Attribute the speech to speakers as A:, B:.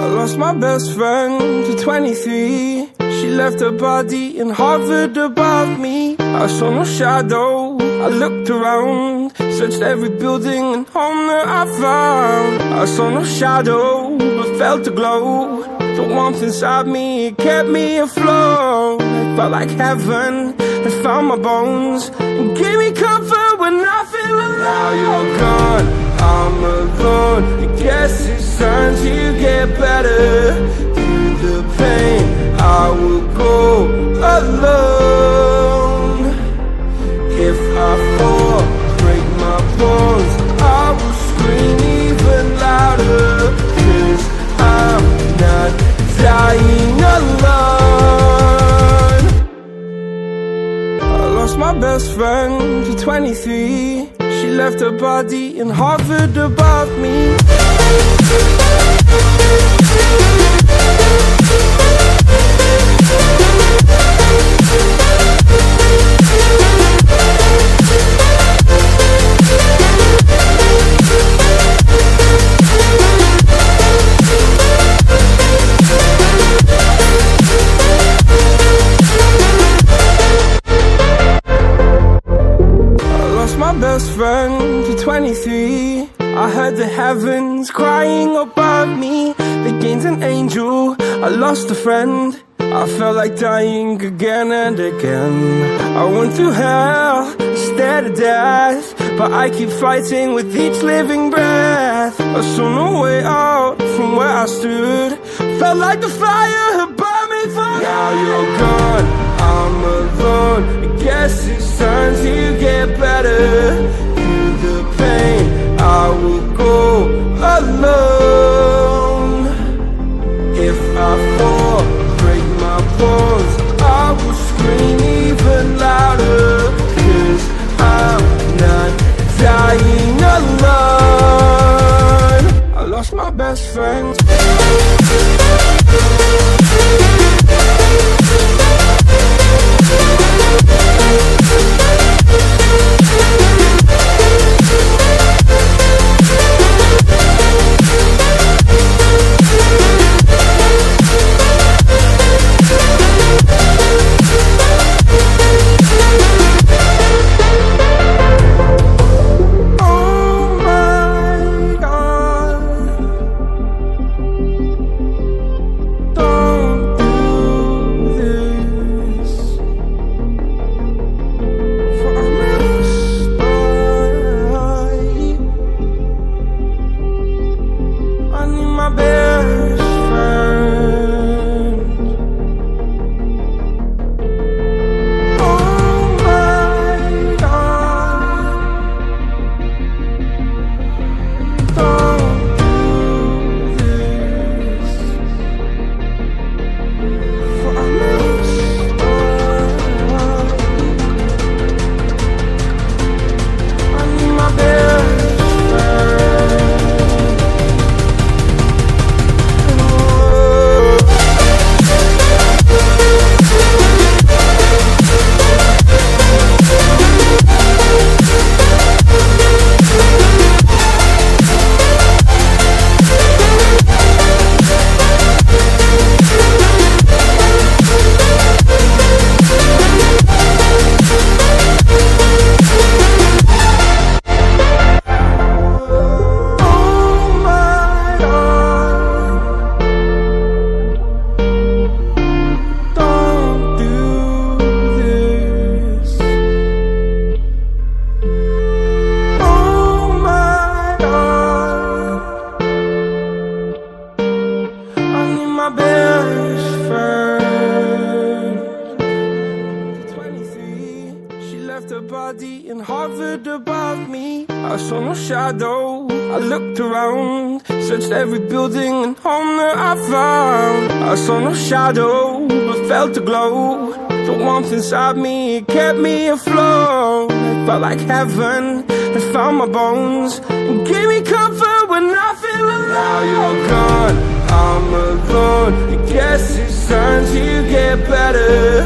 A: I lost my best friend to 23. She left her body and hovered above me. I saw no shadow, I looked around, searched every building and home that I found. I saw no shadow, but felt a glow. The warmth inside me, it kept me afloat. It felt like heaven had found my bones and gave me comfort when I feel alone. Now you're gone, I'm alone. I guess it's time to get better. Through the pain, I will go alone. If I fall, break my bones, I will scream even louder. 'Cause I'm not dying alone. I lost my best friend to 23. She left her body and hovered above me. My best friend to 23. I heard the heavens crying above me. They gained an angel, I lost a friend. I felt like dying again and again. I went through hell, stared at death, but I keep fighting with each living breath. I saw no way out from where I stood. Felt like the fire had burned me through. Now you're gone, I'm alone. I guess it's time to get better. Through the pain, I will go alone. If I fall, break my bones, I will scream even louder. 'Cause I'm not dying alone. I lost my best friend. hovered above me. I saw no shadow, I looked around, searched every building and home that I found. I saw no shadow, but felt a glow. The warmth inside me, it kept me afloat. It felt like heaven had found my bones and gave me comfort when I feel alone. Now you're gone, I'm alone. I guess it's time to get better.